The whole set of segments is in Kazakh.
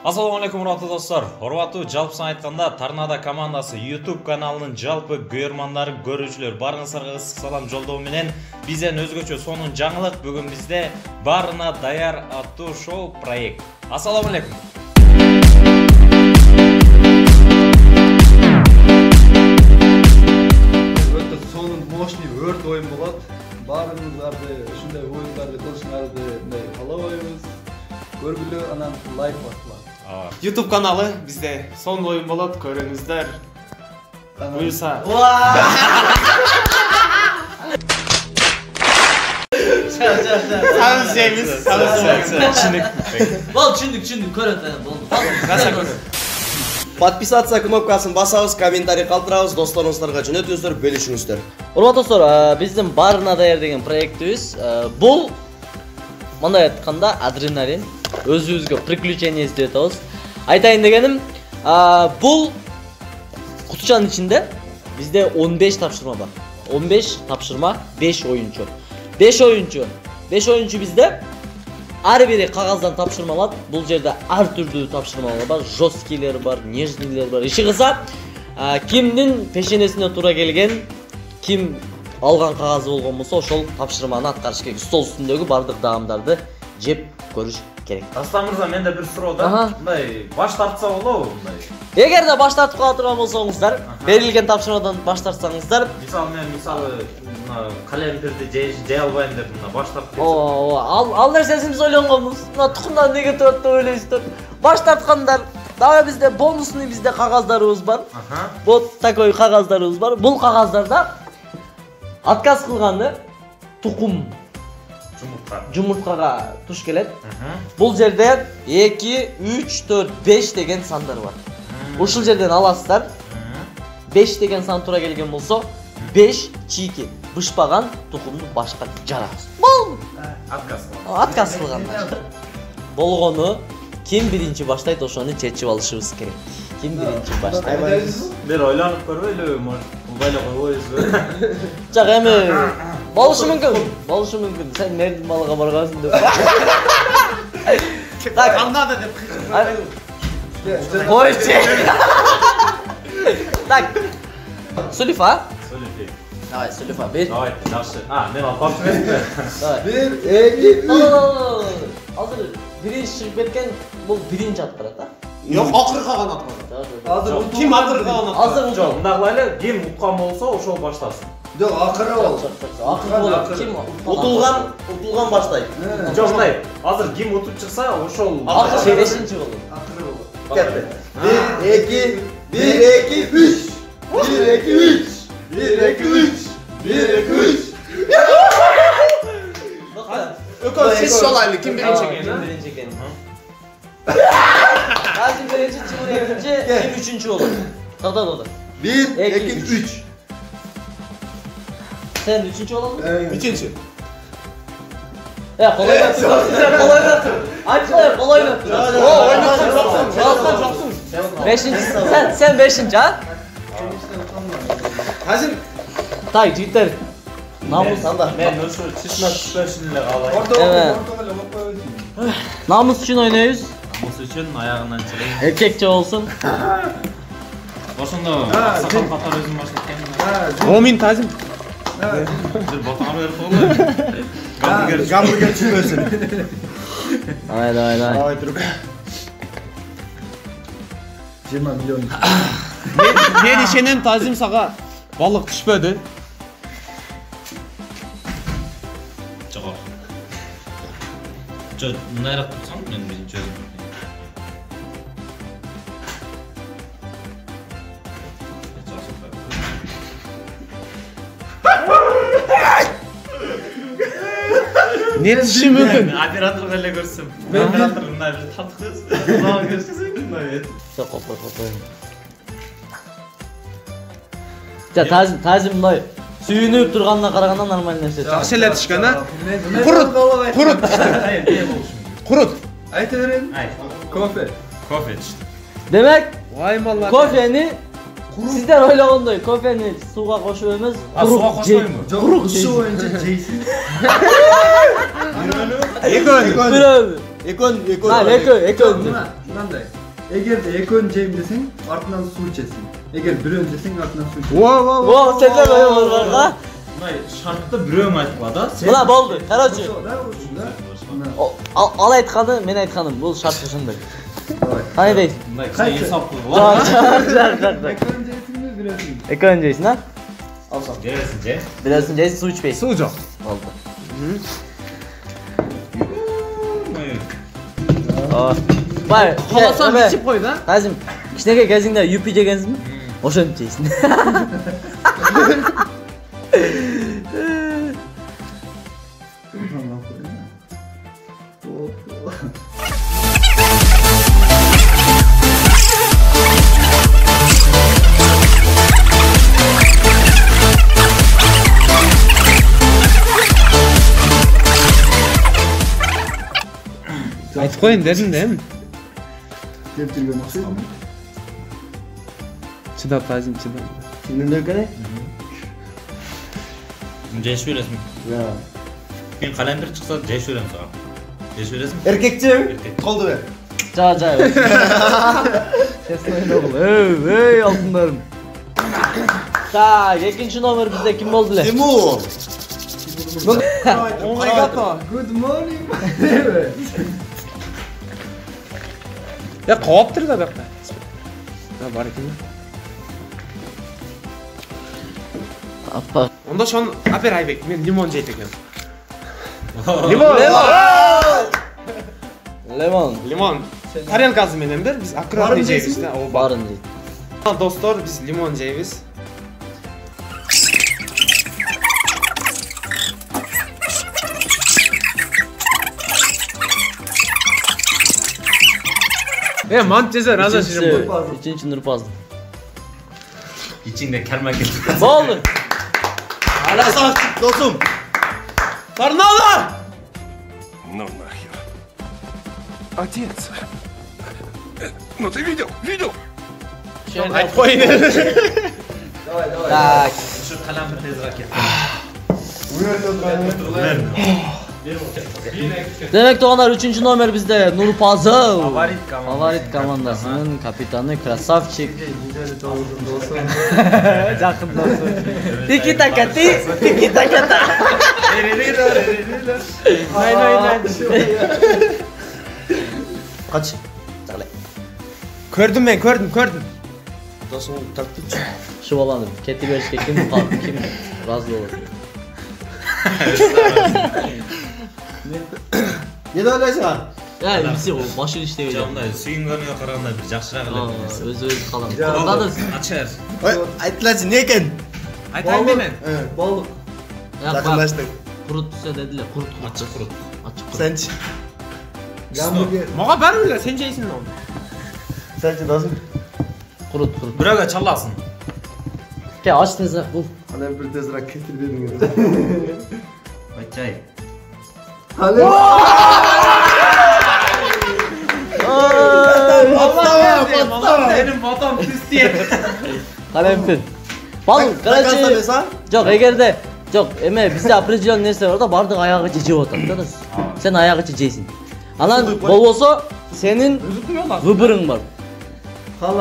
Ассаламу алейкум, урматтуу достор. Урматтуу, жалпысын айтканда Торнадо командасы YouTube каналынын жалпы көрөрмандары, көрүүчүлөр барыңыздарга ысык салам жолдоо менен бизден өзгөчө сонун жаңылык бүгүн бизде Барына даяр аттуу шоу проект. Ассаламу алейкум. Өтө сонун мощный өрт оюн болот. Баарыңыздарды ушундай оюндарды кылышыңарды каалабайбыз. Көргүлө, анан лайк баскыла. YouTube каналы бизде сонун оюн болот, көрүңүздөр. Буюрса. Сабыз жеймиз, Түшүндүк, көрөт, болду. Подписаться кнопкасын басабыз, комментарий калтырабыз, досторуңуздарга жөнөтүңүздөр, бөлүшүңүздөр. Урматтуу достор, биздин Барына даяр деген проектибиз. Бул мындай айтканда адреналин, өзүбүзгө приключение издеп атабыз. Айтайын дегеним, бул кутучанын ичинде бизде 15 тапшырма бар. 15 тапшырма, 5 оюнчу. 5 оюнчу бизде ар бири кагаздан тапшырма алат. Бул жерде ар түрдүү тапшырмалар бар, жесткилер бар, нежныйлер бар. Иши кылса, кимдин пешенесине туура келген, ким алган кагазы болгон болсо, ошол тапшырманы аткарыш керек. Стол үстүндөгү бардык даамдарды жеп көрүш керек. Аслан мырза, менде бир суроо да. Мындай баш тартса болобу мындай? Эгерде баш тартып кала турган болсоңуздар, берилген тапшырмадан баш тартсаңыздар, Мисалы калемдерди жей албайм деп мына баш тартып кетсем. ал нерсесин биз ойлонгонбуз. Мына тукумдан неге турат деп ойлойсуздар. Баш тарткандар, дагы бизде бонусный кагаздарыбыз бар. Вот такой кагаздарыбыз бар. Бул кагаздарда отказ кылганды тукум жумурткага туш келет. Бул жерде 2, 3, 4, 5 деген сандар бар. Ушул жерден аласыздар. 5 деген сан туура келген болсо, 5 чийки бышпаган тукумду башка жарабыз. Бул отказ кылгандар. Болгону ким биринчи баштайт, ошону чечип алышыбыз керек. Ким биринчи баштайт? Бир ойлонуп көрбөйлүбү? Мобайлга койбойсузбу? Жак эми болушу мүмкүн. Сен мердин малыга баргансың деп. Так, андады деп. Койчу. Так. Сулифа? Сулифи. Давай, Сулифа, бер. Давай, жакшы. Мен албакчы эмесмин. Давай. 1, 2, 3. Азыр биринчи чыгып кеткен, бул биринчи ат барат, а? Жок, акыркы гана аткан. Азыр Ким акыркы гана? Азыр Жок, мындай кылайлы, ким уткан болсо, ошол баштасын. Жок, акыры бол. Акыркы болот. Ким Утулган баштайт. Жок, мындай, азыр ким утуп чыкса, ошол акыркы бешинчи болот. Акыры бол. Кетти. 1, 2, 3. 1, 2, 3. 1, 2, 3. 1, 2, 3. Ökö siz solaylı, kim birinci eкен? Kim birinci eкен? Nazım birinci, Timur ikinci, kim üçüncü olur? To'xta. 1, 2, 3. Sen üçüncü olalım mı? Üçüncü. Ya kolay yaptın. Kolay yaptın. Joksun. Beşinci, sen beşinci ha? Hazır. Tay, jigitler. Namus anda. Men ошо чечме түшпөшүн эле каалайм. Namus için oynuyoruz. Namus үчүн аягынан чыгайын. Erkekçe olsun. Ошондо сакал катар өзүм баштап кеткен. Omин Tazim. Бир ботаңа берип коелу. Гамбургер чүпөсүн. Давай. Давай туруп. 20 миллион. Men ишенем Tazim сага балык түшпөдү. Мынайраак турсаң, мен биринчи өзүм. Не түшү мүмкүн? Операторго эле көрсөм. Оператор мындай бир тартып койсун. Мага көрсөң мындай. Çok kopar. Ya Tazim мындай сүйүнүп турганына караганда нормаль нерсе. Жакшы эле түшкөн, а? Курут. Айта берем. Кофе. Кофе ичти. Демек, Vay mallar. кофени сиздер ойлогондой кофени сууга кошуп эмес, сууга кошпойму? Жок, суу боюнча жейсиң. Экөө. Экөө. Ha, ekön. Мынандай. Эгерде экөөнү жейм десең, артынан суу ичесиң. Эгер бирөөнү жесең, артынан суу ичесиң. Во, сендер ойборга. Мындай шартты бирөөң айтып да. Мына болду. Короче, Да, ушунда. ал айтканы, мен айтканым, бул шарт ушундай. Давай. Кандай дейсиң? Мындай кыса эсап кылып. Жак. Экөөнү жейсиңби, бирөөсүң? Экön жейсиң, а? Алсам. Жебесин же. Бирөөсүн жейсиң, суу ичпейсиң. Суу жок. Болду. Бай, Каласаң ичип кой да. Казим, кичинекей кезиңде юпи жегенсиңби? Ошентип жейсиң. Айтып коеюн дедим да эми. Кеп жүргөн окшойт. Чыдап тазим чыдап. Эмне керек? Жешип бересиң. Я. Мен калембир чыкса жешип берем сага. Жешип бересиң? Эркекчи? Колду бер. Жа. Честно ойногул. Эй, алтындарым. Так, экинчи номер бизде ким болду эле? Тимур. Good morning. Я кооптур да бакта. Бар экен. Апа. Онда шон апер Айбек, мен лимон жейт экенмин. Лимон. Тарелкасы менен бер, биз аккуратный жейбиз да. Барын дейт. Достор, биз лимон жейбиз. Мант жесе раза ширим бул. Üçüncü Nurpazlı. İçinde kermek et. Oldu. Hala sağ çık dostum. Торнадо! Ну нахер. Отец. Ну ты видел? Айтып коеюн. Tak. Şu kalembir tezrak et. Demek doğanlar 3. numara bizde Nurpazlı. Favorit komandasının kapitanı Krasavçik. Yakın dostum. Tiki taka tiki taka ta. Nay. Kaç. Çakla. Gördüm. Dostum tartış. Şu olanım. Keti görüşte kim razı olur. Ne de öyleyse ha? Ya bizi o başır işte öyle. Camda suyunganıga qaraganda bir жақшыраак эле. Özü kalan. Ya. Orada da Açar. Aytlaçı ne eken? Айтайын мен. Balık. Yakınlaştık. kurut düşse dediler. Kurut. Açık kurut. Açık kurut. Sençi. Hamburger. Мага баары эле, сен жейсиң оны. Sençi dostum. Kurut. Бирөөгө чаласың. Ke aç tezrak bul. Hani bir tezrak getir dedim. Айтчай. Hadi. Senin botam pis diye. Kalempin. Balın. Karaçı. Yok egerde. Yok eme bizde apreciyon nerse var da bardak ayağı çiçeği otar. Sen ayağı çiçeğisin. Alan bol olsa senin vıbırın var.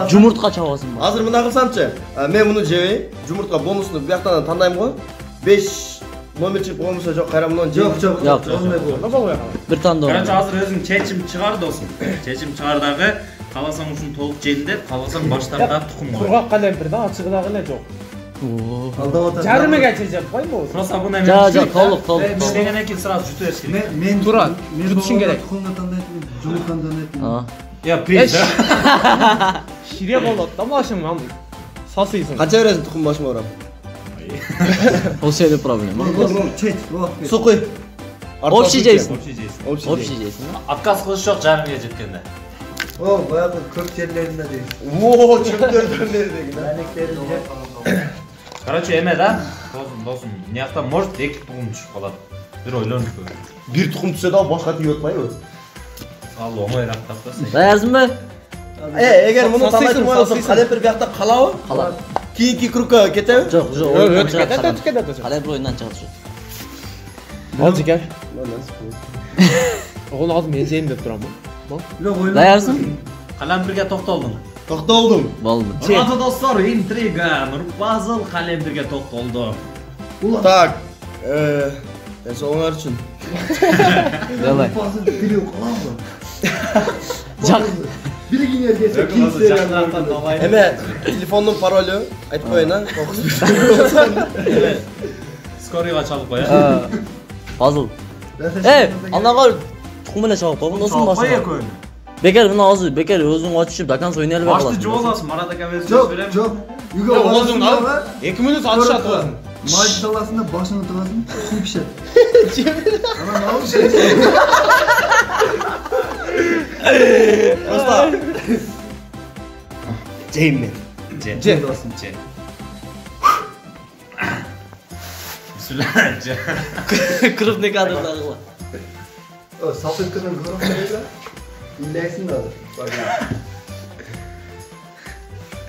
Cumurtqa çabasın var. Hazır mına kılsamçı. Men bunu jebeyim. Cumurtqa bonusunu bu yaktan tandayım koy. 5 номер чип болмаса жок кайрамынан Yok. Olmay bu. Bir tane de Короче, onu. азыр өзүң чечим чыгар досум. Чечим чыгар дагы кааласаң ушуну толук жейин деп, кааласаң баштарда тукум кой. Кургак калемпир да, ачыгыдагы эле жок. Aldava atar. Жарымыга чечеп койбу? Просто буну эми Ja толук. иштегенден кийин сразу жуту бериш керек. Men Turan, men tutuşun gerek. Tuxumga tandaytmын, jumurtqani tandaytmын. Ha. Я пиз. Шире болот да машин ам. Сасыйсың. Kaça veresin tukum başıma oram? O senin problem. Çet, Su koy. Общий жейсин. Общий. Общий жейсин. Отказ кылыш жок жарымга жеткенде. O bayağı kök yerlerinde değil. Oo çöplerden neredeki lan? Derneklerinde. Короче, эме да. Досум, мыякта может эки тукум түшүп калат. Бир ойлонуп көр. Bir tukum düşse daha başka tüy yotmayı mı? Ал оңоюраак таптасың. Dayarsın mı? Eğer bunu Sasıysın, tanıtım olursa sasıysın. kalemper bir yakta kalağı. Kalan. Kiyinki kruka ketev. Yok oyundan çıkart kalem. Ötkede. Kalem oyundan çıkart şu. Болчу кел. Onu aldım men жейм деп турамын. Бирок ойнап. Даярсың? Калембирге токтолдуң. Токтолдум. Болду. Урматтуу достор, интрига, Нурпазыл Калембирге токтолду. Так. Соңар үчүн. Давай. Пазыл билип каламбы? Жак. Билгинерге кимсе. Эме телефондун паролу айтып коеюн а. Скорыйга чалып коя. Пазыл. Анага чукум эле чалып койгон досум бар. Экөөнү. Бекер мына азыр бекер өзүң ачышып дакан ойнай эле Башты каласың. жооласың, Марат ака өзү Жок, берем. жок. Үйгө Озуң ал. 2 мүнөт атышат озуң. Май саласында башыңы тыгасың, суу пишет. Анан алып Просто жейм мен. Же. Bismillah. Крупный кадр дагы. Салфеткадан көрөм. Илексин да.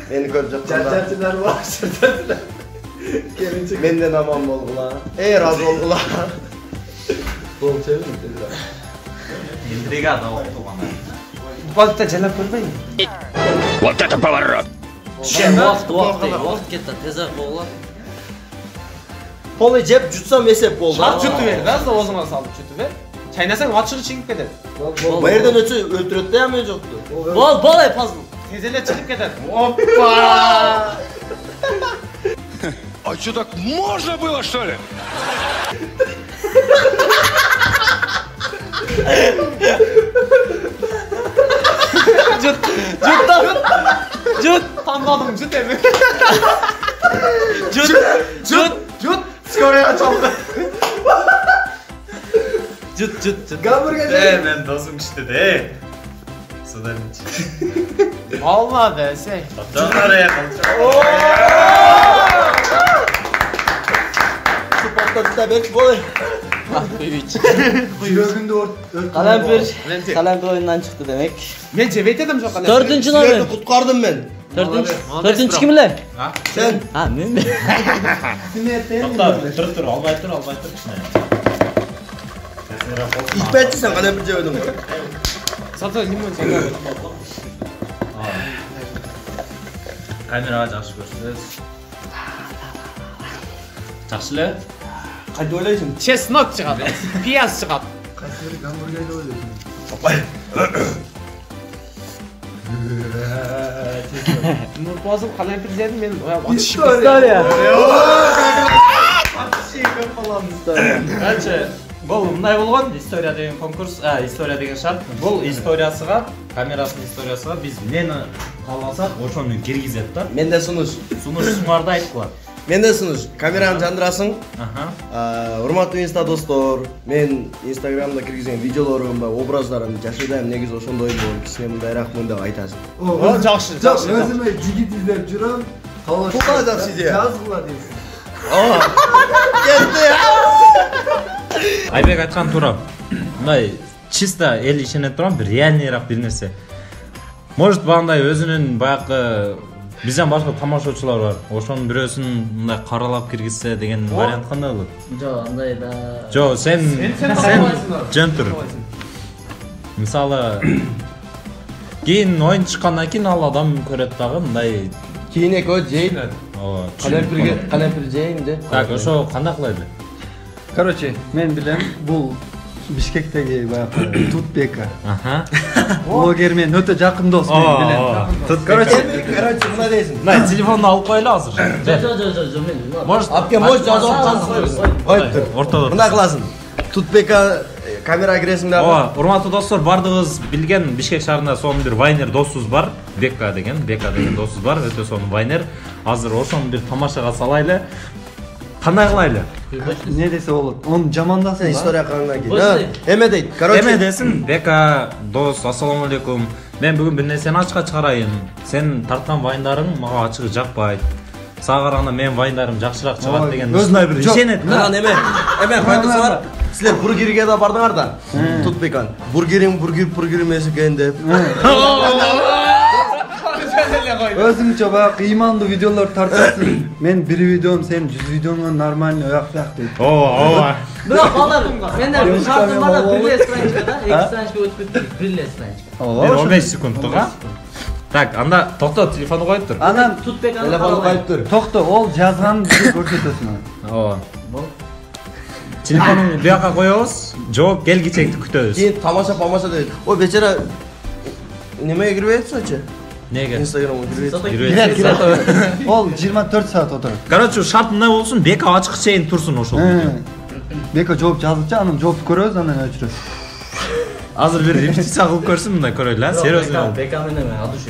Мени көрүп жатканда Чачачылар бар, чачачылар. Келинчек. менден аман болгула. Ыраазы болгула. Болчу. Интрига да октуганда. Балтта жалап көрбөйм. Вот это поворот! Вакыт кетти. Тезак болгула. Полы жеп жутсам эсеп болду. Шарт жутуп бер, да, озуңа салып жутуп бер. Чайнасаң ачыгы чыгып кетет. Бу жерден өтсө өлтүрөт да эме жокту. Бол ай Пазыл. Тез эле чыгып кетет. Опа! А что, так можно было, что ли? Жут. Танбадым, жут эми. Жут! Скорыйга чалды. Жут. Гамбургер. Мен досум иштеди. Содан ич. Болмады, сей. Жонорая Супаттатта берчи болой. Жүрөгүндө өрт. Калемпир оюндан чыкты демек. Мен жебейт эдим жок кандай. 4-чү Силерди номер. куткардым мен. 4-чү ким эле? Сен Мен. Тур, албай тур кичине. икпетчи сен кандай бир жебедиң. Сата лимон жебейт. Камерага жакшы көрсөтөбүз. Жакшы эле? Кантип ойлойсуң? Чеснок чыгат. Пияз чыгат. Кайсы гамбургерди ойлойсуң? Нурпазыл калемпир жедим мен. История. Канча бул мындай болгон, история деген конкурс, история деген шарт. Бул историясыга, камерасынын историясыга биз эмнени кааласак, ошону киргизет да. Менде сунуш. Сунушуңарды айтып коет. Менде сунуш. Камераны жандырасың. Аха. Урматтуу инста достор, мен инстаграмда киргизген видеолорумда образдарым жашыдайм, негизи ошондой болгон кичине мындайраак мындай айтасың. О, жакшы. Жок, өзүмө жигит издеп жүрөм. Буга жакшы идея. Жазгыла дейсиң. Кетти. Айбек айткан туура. Мындай чисто эл ишене турам, бир реальныйраак бир нерсе. Может, багындай өзүнүн баягы бизден башка тамашачылар бар. Ошонун бирөөсүн мындай каралап киргизсе деген вариант кандай болот? Жок, андай да. Жок, сен жөн тур. Мисалы кийин оюн чыккандан кийин ал адам көрөт дагы мындай. Кийин экөө жейт. Ооба. Калемпир жейм де. Так, ошо кандай кылайлы? Короче, мен билем, бул Бишкектеги баягы Тутбека. Аха. Блогер мен өтө жакын дос мен билем. Короче, мына дейсиң. Мына телефонду алып коелу азыр. Жок, мен. Может, Апке может жазып коюп тур. ортодо. Мына кыласың. Тутбека камерага киресиң дагы. Ооба, урматтуу достор, бардыгыбыз билген Бишкек шаарында сонун бир вайнер досубуз бар. Бека деген досубуз бар, өтө сонун вайнер. Азыр ошону бир тамашага салайлы. Кандай кылайлы? Не десе болот? Onu жамандасың. История калган кийин. Эме дейт. Короче, Эме десин, Бека дос, ассаламу алейкум. Мен бүгүн бир нерсени ачыкка чыгарайын. Сен тарткан вайндарың мага ачыгы жакпайт. Сага караганда менин вайндарым жакшыраак чыгат деген ушундай бир ишенет. Анан эме кайдысы бар? Силер бургерге да бардыңар да. Тутбекан. Бургерим эмес экен деп. Өзүңчө баягы ыймандуу видеолор тартасың. Мен бир видеом сенин 100 видеоңдон нормальный ояк бияк дейт. Ооба. Бирок балдар, менде шартым бар да, бирле страничка да, 2 страничка өтүп кетти, бирле страничка. 15 секундтуга. Так, анда токто, телефону коюп тур. Анан Тутбек Телефон коюп тур. токто, ол жазганын бизге көрсөтөсүң. Ооба. Телефонуңду бияка коебуз, жооп келгичекти күтөбүз. Кийин тамаша дейт. Ой, бечара немеге кирип атсачы? Неге? Инстаграмга кирип атсачы. Ол 24 саат отурат. Короче, шарт мындай болсун, бека ачык чейин турсун ошол. Бека жооп жазылчы, анан жоопты көрөбүз, анан өчүрөбүз. Азыр бир репетиция кылып көрсүн мындай көрөйлү, серьезно. Бека менен мен адыш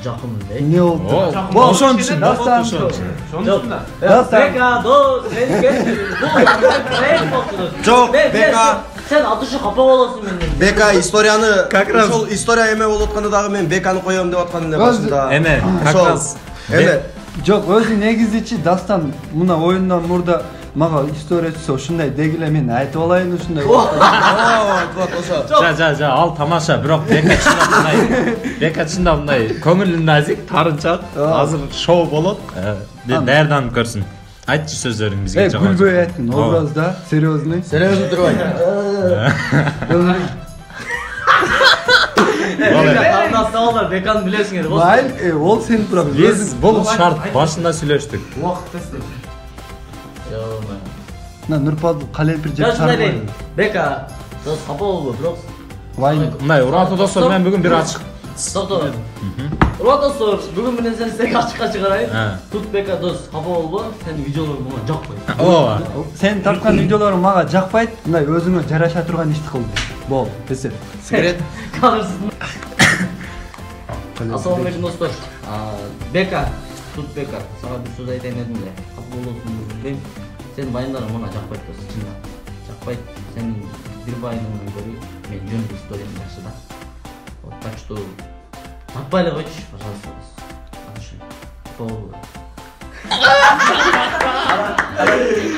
жакын да. Не болду? Ошон үчүн, Дастан. Бека, дос, мен келдим. Жок, Бека. Сен адышы капа болосуң менден. Бека историяны, Как раз. ошол история эме болуп атканда дагы мен Беканы коём деп аткан эле башында. Эме, как Ошол. раз. Эме. Жок, өзү негизичи Дастан мына оюндан мурда мага история түшсө ушундай дегиле мен айтып алайын ушундай. Вот ошо. Жа, ал тамаша, бирок Бека чында мындай көңүлү назик, тарынчак. Азыр шоу болот. Даярданып көрсүн. Айтчы сөздөрүң бизге жагат. Гүлбөй айттың, образда, серьезный. Серьезно турбайт. Карындастабалдар, Беканы билесиңер. Майыл, ол сен тура Биз бул шарт башында сүйлөштүк. Убакыт тесте. Жок. На Нурпал калемпир жеп Жашындай дейм. Бека, дос капа болбо, бирок. Вайн. Мындай, урматтуу достор, мен бүгүн бир ачык. Токтор. Урматтуу достор, бүгүн менен сени стек ачыкка чыгарайын. Тут Бека дос капа болбо, сенин видеолоруң мага жакпайт. Ооба. Сен тарткан видеолоруң мага жакпайт, мындай өзүңө жараша турган ишти кыл. Бол, эсеп. Секрет. Калырсың. Ассаламу алейкум достор. Бека, тут Бека. Сага бир сөз айтайын дедим эле. Капа болосуң дейм. Сен байындарың мага жакпайт дос, чынында. Жакпайт. Сен бир байыңдан көрү, мен жөн историям жакшы да. Вот так что таппай эле койчу, пожалуйста. Адышы. Болду.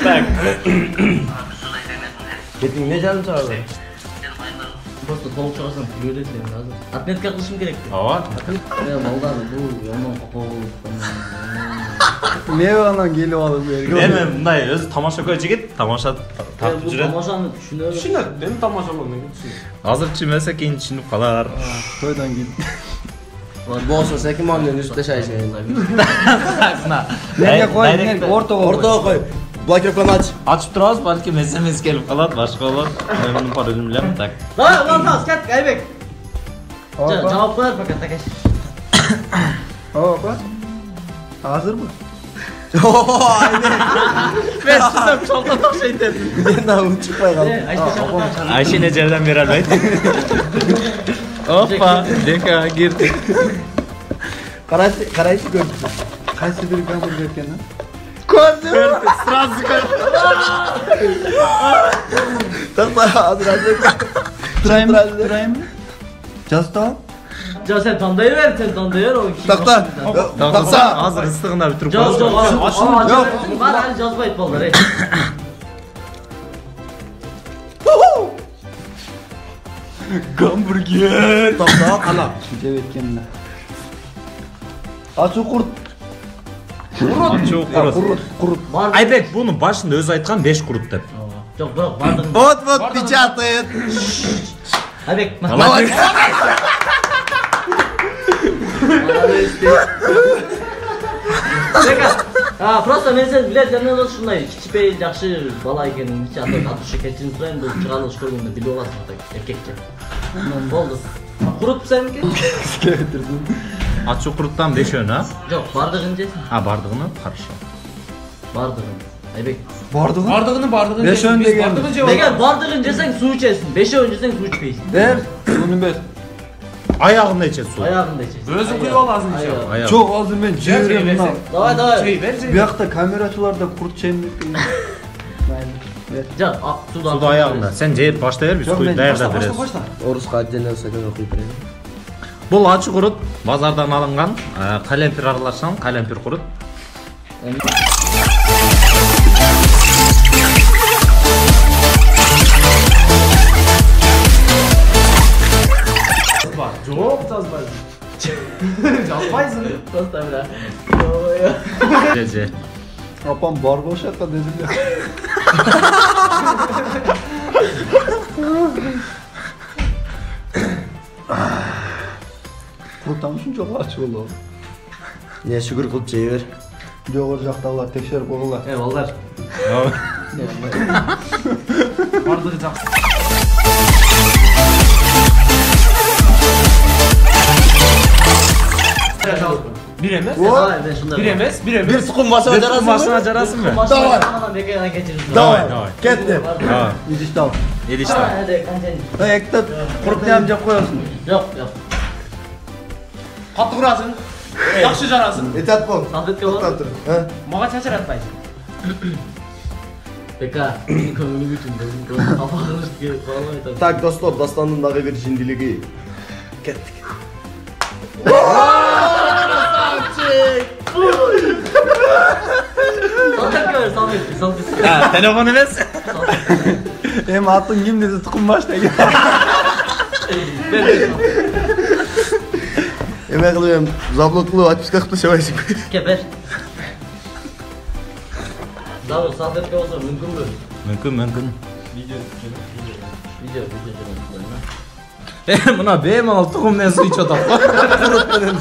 Так. Бетиң эмне жаным чыгарды? Просто толук чыгарсаң күлөт элем азыр. Отметка кылышым керек. Ооба. Балдар бул жаман капа болуп. Мен анан келип алып берген. Эми мындай өзү тамашакөй жигит, тамаша тартып жүрөт. Тамашаны түшүнөбүз. Түшүнөт, мен тамашалоом мен түшүнөм. Азыр түшүнбөсө кийин түшүнүп калар. Тойдан кийин. Болсо секи мандын үстү шайшы. Менге кой, мен ортого кой. Блокировканы ач. Ачып турабыз, балким SMS келип калат, башка болот. Мен паролун билем, так. Давай, улантабыз, кеттик, Айбек. Жауап коер пока, такаш. Ооба. Азырбы? Мен сизем шолтон окшойт дедим. Мен да учпай калдым. Айшене жардам бере албайт. Опа, Бека кирди. Карайчы көрдү. Кайсы бир гамбургер экен, Көрдү, сразу көрдү. Такта, Турайм. Жазды. Жа сен тандай бер, Такта. Азыр ыстыгына бүтүрүп коебуз. Жок, бар али жазбайт балдар, эй. Гамбургер. Такта, ана. Жеп эткенмин. Ачуу курт. Ачуу курут. Айбек буну башында өзү айткан 5 курут деп. Жок, бирок бардыгын. Вот печатает. Айбек, просто мен сен билет жанынан ушундай кичпей жакшы бала экениңди атышы кечирим сурайм, бул чыгарылыш көргөндө билип аласың да, эркекче. Болду. Курут сеники? Ачуу куруттан 5-өн, а? Жок, бардыгын жесин. Бардыгыны? Хорошо. Бардыгын. Айбек. Бардыгын 5 деген. Деген бардыгын жесең суу ичесиң, 5 жесең суу ичпейсиң. Бер, сууну бер. Аягында ичет суу. Аягында ичесиң. Өзүң куюп аласың иче. Жок, азыр мен жиберем мына. Давай. Буякта камерачыларда курт чейин деп. Жа, суда аягында. Сен жеп баштай бер, биз куюп даярдап беребиз. Орусга отдельно сакын окуп берем. Бул ачуу курут базардан алынган, калемпир аралашкан калемпир курут. Жок, жазбайсың. Жазбайсың. Просто бля. Же. Апам бар болушат да дедиле. Куртам ушунча ачы болду. Не шүгүр кылып жей бер. Жогору жактагылар текшерип койгула. Балдар. Бардыгы жакшы. Bir emez. Bir emez. Bir emez. Бир сукум басып жарасың. Басына жарасың ба? Давай. Бекерden geçiririz. Давай. Давай. Кетти. Ha. Идиш тал. Edişte. Hadi kanten. Эктеп куртням жеп коесуң. Yok yok. Катты курасың. Жакшы жарасың. Этат бол. Салфетка var. Токтоп тур. Ha? Мага чачыратпайсың. Beka. Benim kömürlü bütün. Benim kafa karıştı gibi falan tabii. Так, достор, Дастандын дагы бир жиндилиги. Кеттик. Salfetка ver salfetka. Salfetka. Ha, telefon emas. Эми атын ким деди тукумбаш деген. Эме кылып эм заблок кылып отписка кылып чабайсың. Keper. Davul salfetka olsa mümkün mü? Mümkün. Video Buna bemalol tuxum bilan suv ichib o'tadi. Quritmadan.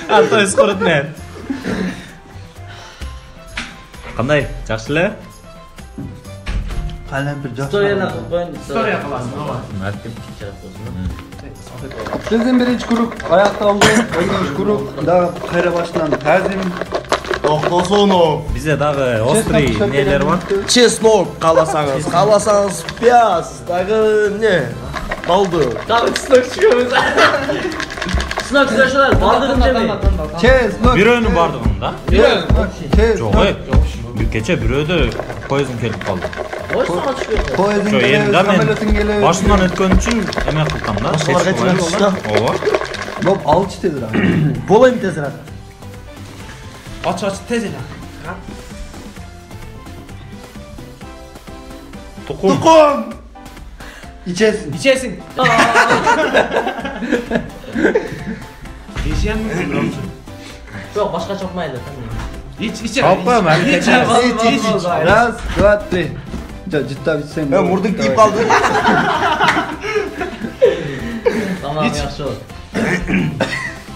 Atoyis quritmaydi. Qanday? Yaxshilar? Qalampir жақсы. Story'na qilib qo'ying. Story qilasың. Martin. Биздин биринчи круг аякталды. Экинчи круг дагы кайра башынан тазим. Токтосону. Bizde dagı острый neler var? Чеснок кааласаңыз, пияз, дагы эмне? Балды. Tamam sınıf çıkıyoruz. Sınıf çıkıyorlar. Bardırım demeyin. Чез, ну. Biröөнүн бардыгында. Чез. Жок, bir keçe birööдө поездым келип калды. Boş saat çıkıyorlar. Поездин Жо, келеби, эми самолеттин келеби. башынан өткөн үчүн эме кылгам да. Башкаларга чыгат да. Ооба. Боп алчы дедир ага. Болайм тезирак. Aç tez ele. Tukum. Тукум. İçesin. İçesin. Yiyeceğim mi? Yok başka çokmaydı. İç içe. Hoppa, ben İç. İç. Раз, два, три. Cidden içsen. Мен мурдук тийип калды. Tamam yaxşı ol.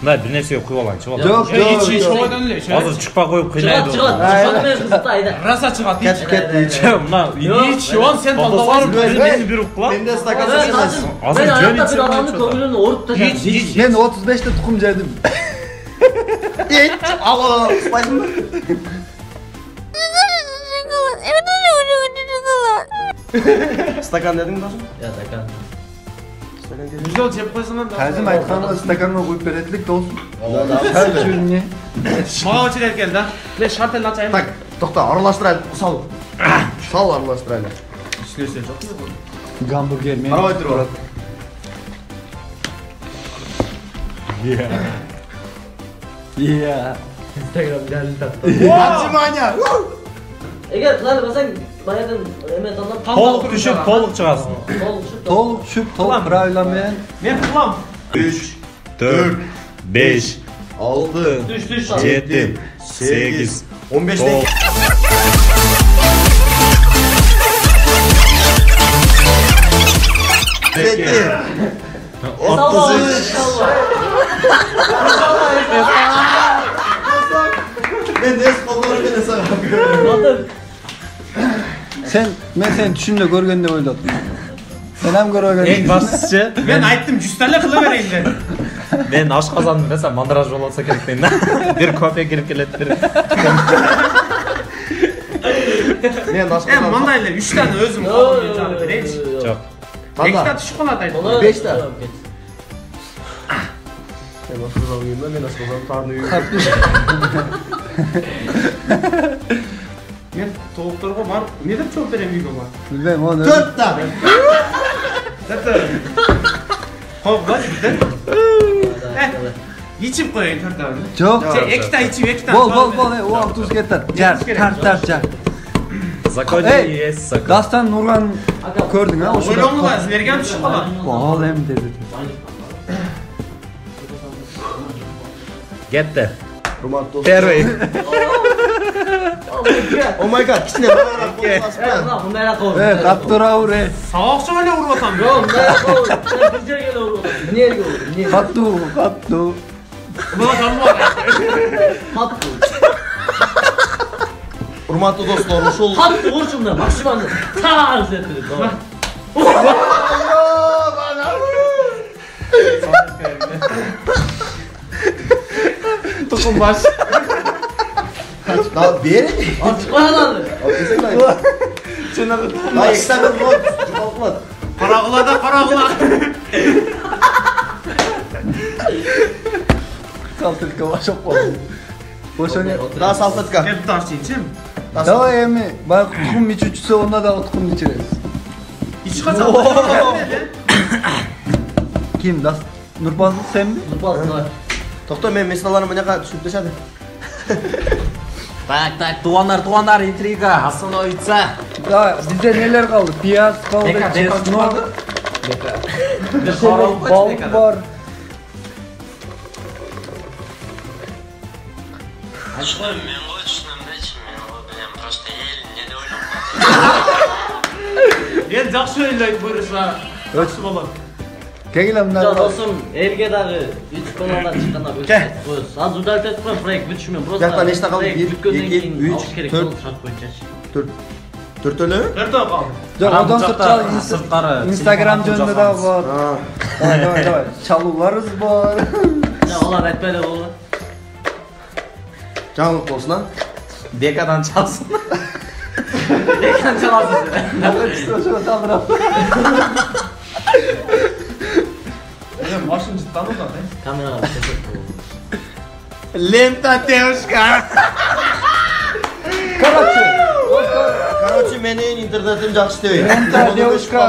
Мына бир нерсеге куюп алайынчы болот. Жоқ, İç iç. жоқ. Şova dönüle. Азыр чыкпа коюп кыйнайды. Çıkart çıkart. Çıkartmayın kızıtı ayda. Rasa çıkart. İç. Мына İç. Şu an sen Балдасар baldalar. мени бир укла. Менде стакан Ben эмес. zaten Hazır ben jön hayatta içsin, bir adamın içsin. kömürünü orup da İç iç. Ben 35'te tukum yedim. Ит, ал, спайсың ба? Стакан дедиң досум? Ya Takan. Стакан келди. Güzel cep koysan da. Тазим айтканга стаканга куюп беретилик досум. Vallahi Çay içiyorum ne? Мага очер келди. Мен шарт эле ачайын. Так, токто, аралаштырайлы. Сал. Сал аралаштырайлы. İşlese çok mu? Гамбургер мен. Карабай тур. Iya. Instagram geldi taktı. Внимание. Eğer lan basan bayağıdan emet anlat. Толук түшүп, толук чыгасың. Tol şu. Толук түшүп, толук правильно менен. Men kılam. 3, 4, 5, 6, Düş düş. 7, 8, 15 9. denk. Bitti. Salla. 33. Salla. Ben de eskolları bile sana. Anladın? Men seni түшүмдө көргөндө ойлодум. Sen hem көргөн. Эң башчысы, Men aytdım 100 tane kılıvereyim de. мен ашказанды mesela мандраж болса керек дейм да. Бир кофе кирип келет бир. Men En aşkım. mandayla 3 tane özüm kaldım canı vereyim. Жок. Ekta düşük olan aytdım. Onu 5 tane. Yok, geç. Ben aşkım alayım da ben aşkım tarnıyım. Men tovuqlarga var. Ne dep çok vereyim uyga var. Bilmem onu. 4 tane. Zaten. Hop lan gitti. Hadi, İçip koyayım 4 tane. Çok. Şey ekta içip ekta. Bol o avtuz getir. Jar, jar. Закони Ey, ес закон. Dastan Nurgan gördün ha? O Öyle olmaz. Vergen düşük olan. Bol hem dedi. Кетти. Hurmatli do'stlar. Первый. Oh my god, kichkina Mana bundayroq qol. Qap turaver. Sovuqcha o'yla urib Yo'q, bundayroq qol. Sen bir joyga urasan. Meni yerga ur. Qattu. Qattu. Hurmatli do'stlar, uşul. Qattu urishimda maksimal tarz etib. Tuxum baş. Daha beri. Açıq qoyanadı. Desek lan. Daha ekstra bir mod. Jumaltmadı. Paragıla. Saltıtka başop oldu. Boşuna. Daha salfatka. Hep taşıyacağım. Давай эми, баягы тукум ичүүчүсү онда дагы тукум ичиребиз. Hiç kaçan. Ким? Нурбазы сенби? Nurpazlar. To'xta, men mesalalarni bunaqa tushuntirishadi. Так, туғандар, интрига, остановиться. Да, бизде нелер калды? Пияз калды, чеснок. Балық бар. Ой, мен ғой түсінемін, мен ғой білем, просто ел не де ойлап Ben жақсы ойлайды бұйырса. Жақсы болады. Кегилем Ja мына. dostum, elga dagı 3 kanaldan chiqqanda Gel. qo'yamiz. Az udalt etib qo'y, proyekt bitishmi? Просто. Gel, nechta qoldi? 1, 2, 3, 4. shart bo'yicha. Төртөлө? Төртөө қалды. Жок, одан сыртча Instagram жөнүндө дагы бар. Давай. Чалууларыбыз бар. Ja ular aytmaydi bo'ldi. Жаңылык болсун а. Декадан çalsın. Lekin chalasiz. Ошо табырап. Ben başını cidden uzat. Kameraga ko'rsatib qo'y. Лента девушка. Короче, менин интернетим жакшы иштебейт. Лента девушка.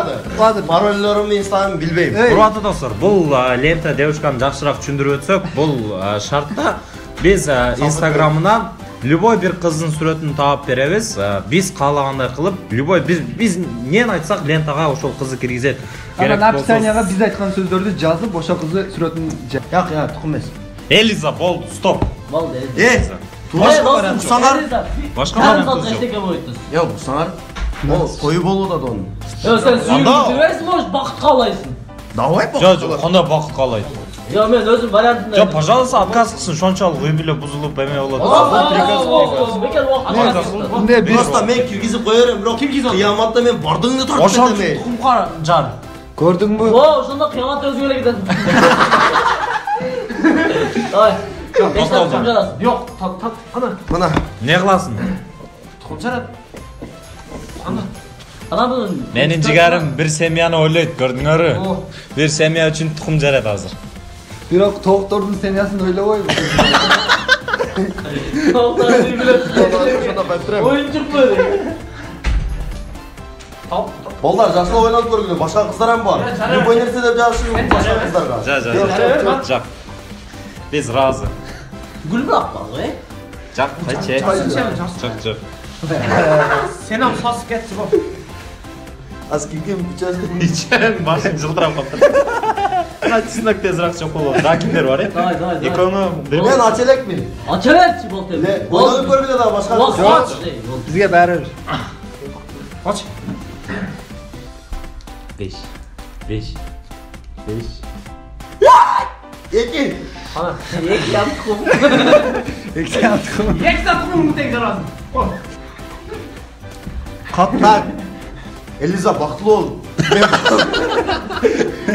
Парольдорумду, инстаграмды билбейм. Урматтуу достор, бул лента девушканы жакшыраак түшүндүрүп өтсөк, бул шартта биз Instagram'ынан любой бир кыздын сүрөтүн таап беребиз. Биз каалагандай кылып, любой биз нени айтсак лентага ошол кызды киргизет. Анан описанияга биз айткан сөздөрдү жазып, ошо кызды сүрөтүн Жак, тукум эмес. Элиза болду, стоп. Bo'ldi. Турашка барат. Саңар. Башка Qanday вариант qilib жок. eштекке bo'ytdingiz? Жок, саңар. О, тою болууда да onun. Yo sen suyunib жүресің, может бақыт қалайсың. Давай Жок, кандай бакыт каалайт. Yo men өзім вариантымды. Жок, пожалуйста, отказ кылсын, шончалык үй бүлө бузулуп эме болот. Бекер уақыт. Просто мен киргизип коерем, бирок кыяматта мен бардыңды тартып Ошон кетем. тукумка жар. Көрдүңбү? О, ошондо кыямат өзгөрө кетет. Ай. Yok, ana. Мына. Не кыласың? Tuxum çarap. Ana. Ана бұның... Менин жигарым бир семьяны ойлойт, көрдүңөрбү? Бир семья үчүн тукум жарат азыр. Бирок тооктордун семьясын ойлобойбу. Oyun çıkmadı. Балдар, жакшылап ойлонуп көргүлө, башка кыздар ham бар. Любой нерсе деп жазышың башка кыздарга. Жак. Биз разы. Gül bırak bak be. Жак, кайчы. Жок. Sen ham sasıp ketsin bu. Az ким участок. Ичен башың жылдырап калды. Качсынак тезирээк чоң болот. Ракимдер бар, Давай. Мен Экөөнү ачелекмин. Açalet boltu. Ойлонуп көргүлө да башка. Бизге баары бир. Aç. 5. Эки. Ana. Ek yaptım. Yeksa tuxumunu tek zarazın. Так. Элиза, бактылуу бол.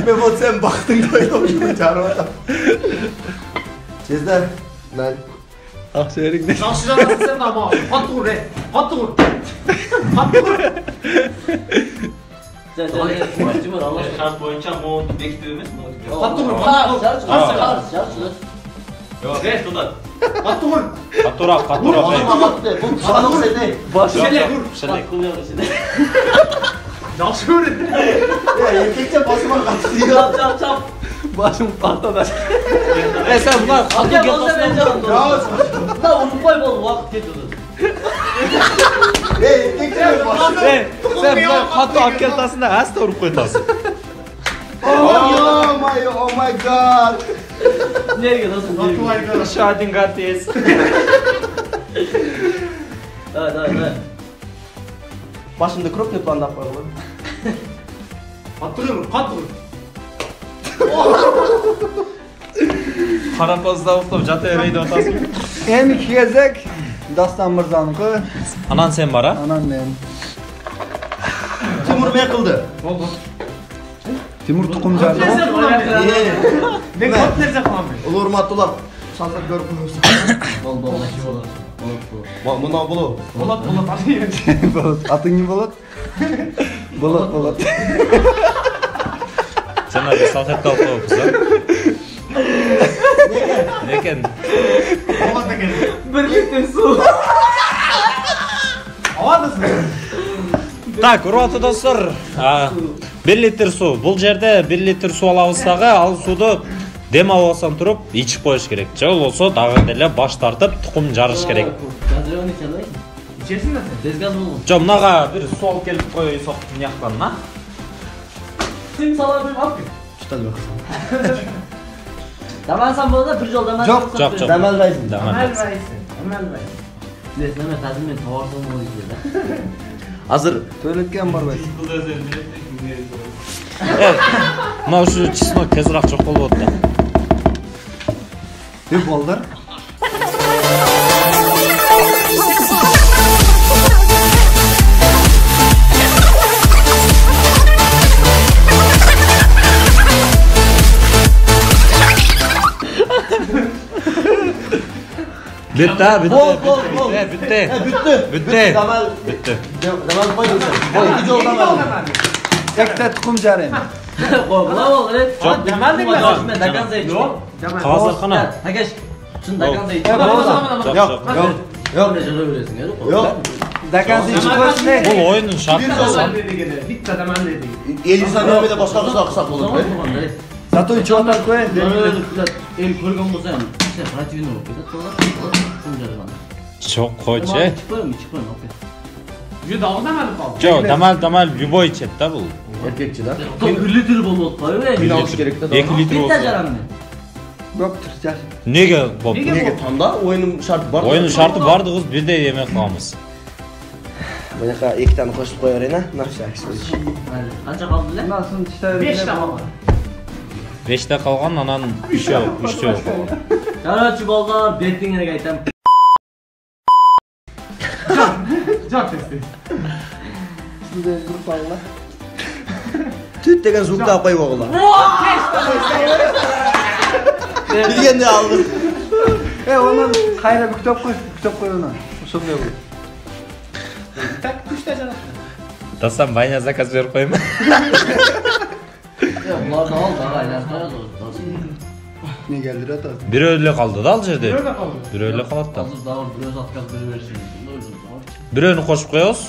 Мен вот сен бактыңды ойлоп жүрүп жарып атам. Сездер. Мен Акча бериңдер. Жақсы жазасың sen de ama. Қатты құр, қатты құр. Қатты құр. Sen Cumhur Allah şart boyunca mod bekliyor musun? Қатты құр. Yok, geç tutar. Қатты құр. Катура. бул чанок сене. Шелек. Жақсы көреді. Эркекче басыма катты. Çap. Башым калтада. Sen bunlar Gel olsa ben canım. Da unutmay bol vakit geçiyordu. Эркекче басыма. Sen bunlar katı akkeltasında hasta urup koytasın. Oh my god. Nereye dostum? Şu adın katıyız. Давай. Başımda крупный план бар ғой. Атырым, қатыр. Қарапазда ұқтап жата берейді отасың. Endi kelsak Dastan Mirzaniki, Anan sen бар, а? anan men. Timur ne qildi? Timur Tuqumjar. Ne kot nerede kılamıyor? Ulu hurmatlılar. Salsak görüp qo'yibsiz. Mına bulu. Bolat. Bolat. Ating kim Bolat? Bolat. Sen hadi salfetka alıp koyuyorsun. Lekin Bolat eкен. Bir litre su. Avadısın. Так, урматтуу достор, 1 литр су. Бул жерде 1 литр су алабыз дагы, ал сууду дем алып алсаң туруп ичип коюш керек. Же болбосо дагы деле баш тартып тукум жарыш керек. Газирован içelim. İçersin de sen. Без газ болмон. Жо, мынага бир су алып келип коюйсок мыяктан, на. Сен салар деп алып. Tutalım. Damansan bolsa bir жол даман. Жок. Damaldaysın. Даман. Билесиң эме, тазыр мен товарсам болот дейт. Hazır. To'ylatgan borbaysiz. Мына ушу чеснок тезирээк жок болуп атты. Deb bollar. Bitti. Damal. Bitti. Damal qo'yding sen. Qo'y, video damal. Ekta Tuqumjar endi. Qo'g'la bo'ldi. Жок, Daman deyman. Dakan zayt. Yok. Qog'ozlarxona. Akash, shuni dakan zayt. Yok. Yok. Ne jala beresin ya? Yok. Dakan zayt qo'ysin. Бул oyunun şartı. Daman dedi gene. Bitti daman dedi. Elisa nömrede başka kızlar kısa olur. Zato ichotlar qo'y. El ko'rgan bo'lsa ham, işte противный bo'lib ketadi. Shuni jalaman. Çok koyç. Chiqmaymi? Okey. Yo dağı damadı kaldı. Жо, дамал любой içet da bul. Erkekçi de. 1 litr bo'lib qo'yib. Bir alış gerek de. 2 litr Bitta olsun. jaramni. Bo'ptir, jar. Nega bop? Nege tamda oyunun şartı var. Oyunun şartı bardı kız bir de yemek qilamiz. Bunaqa ikki tane qo'shib qo'yaverayna. Naqsha aks bo'lish. Qancha qoldi? Nasıl tishlar? 5 dağı. 5'te kalgan anan 3 yok. Qarorchi bollar, bettinglarga aytam. Cevap testi. Shunday turib qollar. Tüt degan звуктан qo'yib o'g'lar. Bilganda aldım. Onu qayra kutab qo'y uni. Shunday bo'l. Tak 3 de canım. Dasam bayna zakaz berib qo'yma. Ularni ol, aylantiradi. Negadir atadi? Bir öyle kaldı da al жерде. Böyle kaldı. Bir öyle kalıp da. Hozir davr biroz отказ beraversin. Bir öyle koşup koyuyoruz.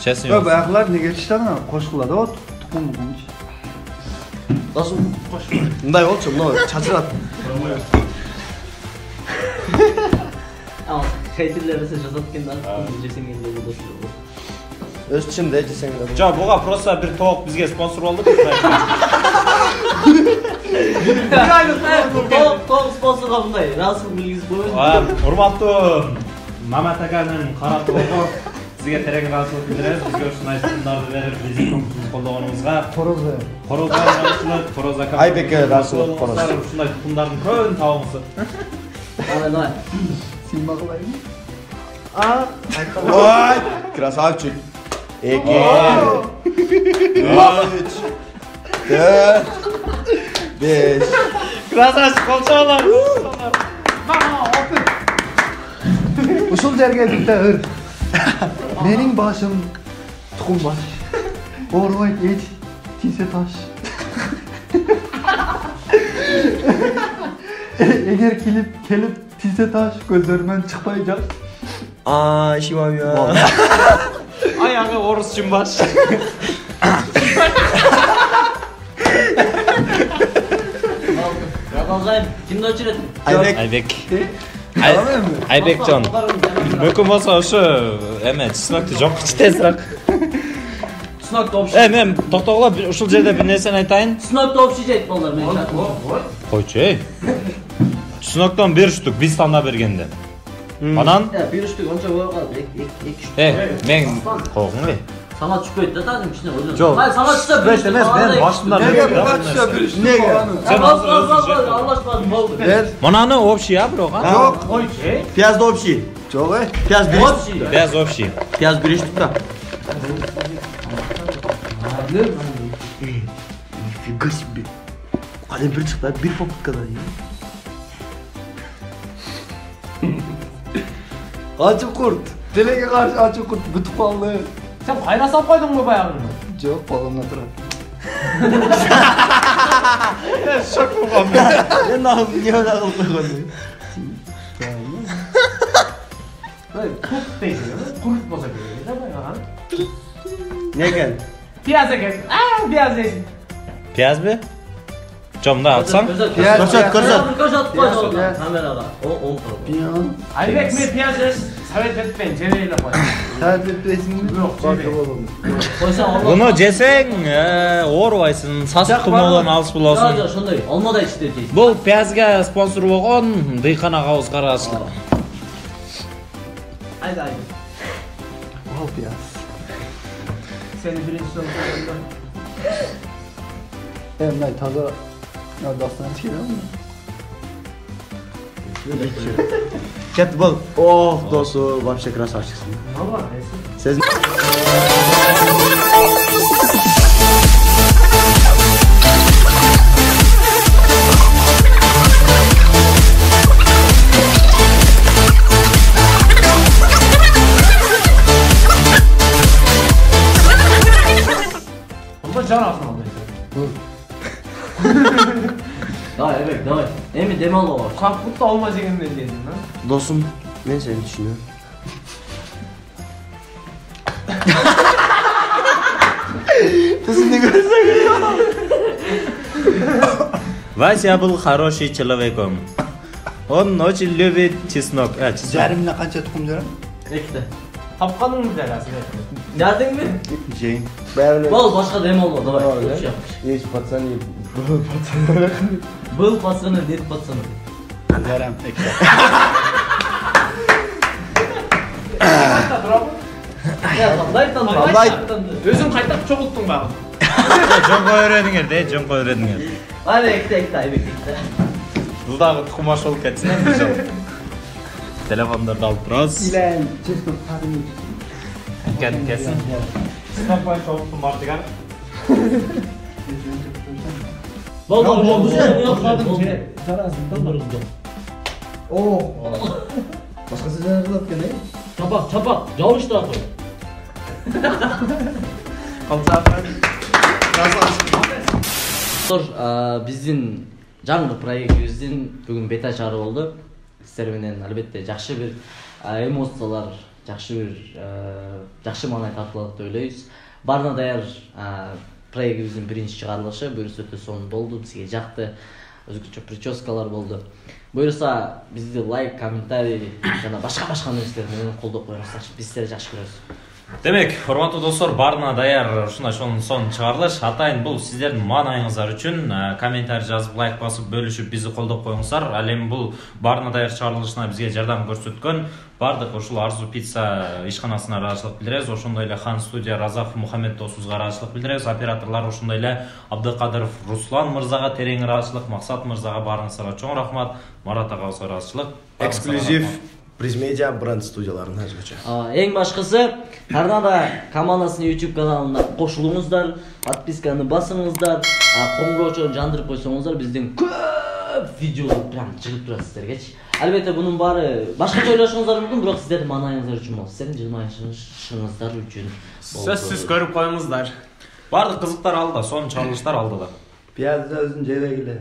Çesin Yo, yok. bayaqlar nega tishdimi? Qo'shqiladi, tuxum bugunchi. Nasıl? Bunday olsun, bunday çatırат. Ama haterlerse жазаткандан жесеңер болот. Öz içimde deseng de. Ja, buga просто bir tovuq bizge sponsor oldu. Топ спонсорга мындай расыл билгизип коюңуз. Урматтуу Мамат аканын кара тоогу сизге терең ыраазычылык билдиребиз. Бизге ушундай айткандарды берип, биздин компаниябызды колдогонуңузга. Короз ака. Айбекке ыраазычылык короз. Ушундай тукумдардын көбүн табыңыз. Давай. Silma qilaymi? Vay! Krasavчик. 2 3 4 5 Krasavчик kolçolar. Usul yerga bitta ir. Mening boshim tuxum bosh. O'rvoy et, tiysa tosh. Eğer kelib tiysa tosh, ko'zlarimdan chiqmay josh. Aa, işim ya. Ayağı orus cimbaş. Продолжаем. Kimni o'chiradi? Aybek. Aybekjon. Mümkün bolsa o'sha eме чеснокты жок tezroq. Сынакта общий. Мен токтогула ушул жерде бир нерсени айтайын. Сынакта общий жейт балдар мен. Койчу эй. Сыноктон 1 штук биз тандап бергенде. Анан Bir штук онча бой калды. 2 мен койгуңбу? Сама түшпөйт да тадым кичине ойлоп. Жок. Ай сама түшсө бир штук. Мен башымдан Аллашмадым болду. Мунаны общий а бирок а? Жок. Койчу эй. Пияз да общий. Жок эй. Пияз бир. Общий. Без общий. Пияз бир штук да. Нифига себе. Кадим бир чыкты, бир попыткада. Ачы курт. Телеге каршы ачы курт бүтүп калды. Sen kayna sap koydun mu bayağını? Жок, колумда турат. Мен нахыл не да кылып койгон. Kurt değil, kurt boza geliyor. Ne bayağını? Ne eкен? Piyaz eken. Piyaz değilsin. Piyaz mı? Camda atsam. Көрсөт. Көрсөт койду камерага. Оң тарап. Айбек мен piyaz değilsin. Savet etmeyin, ceneyle koy. Саат этпесиңби? Жок, жебей. Койсоң алма. Bunu жесең, оорубайсың, сасык тумоодон алыс болосуң. Жок, ошондой. Алмадай ичти жейсиң. Бул пиязга спонсор болгон Дыйкан агабыз караачылык. Haydi haydi. Ал пияз. Seni birinci soruda. Мындай таза дастан чыгырам. Кет бол. Ох, досу, вообще красавчиксың. Ne var neyse. Сез Ama can altına almayacak. Давай, Эбек, давай. Эми дем алып ал. Kalkıp da olmayacak ne diyedin lan? досум, мен сени түшүнөм. Вася был хороший человеком. Он очень любит чеснок. Чеснок. Жарымына канча тукум жарам? Экте. Tapkanın mı derası? Жардыңбы? Жейм. Бәріне Бол, башка дем алма, давай. еш пацаны. Был пацаны, нет пацаны. Жарам. Kayta durabı. Я кандай танды? Кандай? Өзүң кайтап чогулттуң багы. Жоңго үйрөнүңөр де, жоңго үйрөнүңөр. Али экте, Эбек экте. Бул дагы тукумаш болуп кетсин эми. Телефондорду алып турабыз. Илен, честно, кадим. Кетсин. Стопай чогулттуң бар деген. Бол, бол, О. Башкасы жарылып экен, Чапак, чапак, жабыштыра кой. Биздин жаңы проектибиздин бүгүн бета чыгаруу болду. Сиздер менен албетте жакшы бир эмоциялар, жакшы маанай тартылат деп ойлойбуз. Баарына даяр проектибиздин биринчи чыгарылышы буюрса өтө сонун болду, бизге жакты. Өзгөчө прическалар болду. Буюрса бизди лайк, комментарий жана башка нерселер менен колдоп коюңуздар. Биз сиздерди жакшы көрөбүз. Демек, урматтуу достор, баарына даяр ушундай сонун чыгарылыш. Атайын бул сиздердин маанайыңыздар үчүн комментарий жазып, лайк басып, бөлүшүп бизи колдоп коюңуздар. Ал эми бул баарына даяр чыгарылышына бизге жардам көрсөткөн бардык ушул Арзу пицца ишканасына ыраазычылык билдиребиз. Ошондой эле Хан студия Разаков Мухаммед досубузга ыраазычылык билдиребиз. Операторлор ошондой эле Абдыкадыров Руслан мырзага терең ыраазычылык, Максат мырзага баарыңыздарга чоң рахмат, Марат агабызга ыраазычылык. Эксклюзив Призмедиа бренд студияларына өзгөчө. Эң башкысы, Торнадо командасынын YouTube каналына кошулуңуздар, подписканы басыңыздар, коңгуроочун жандырып койсоңуздар, биздин көп видеолор прям чыгып турат сиздергечи. Албетте бунун баары башкача ойлошуңуздар мүмкүн, бирок сиздердин маанайыңыздар үчүн болот. Сиздердин жылмайышыңыздар үчүн. Сөзсүз көрүп коюңуздар. Бардык кызыктар алдыда, сонун чыгарылыштар алдыда. Пиязды өзүн жебегиле.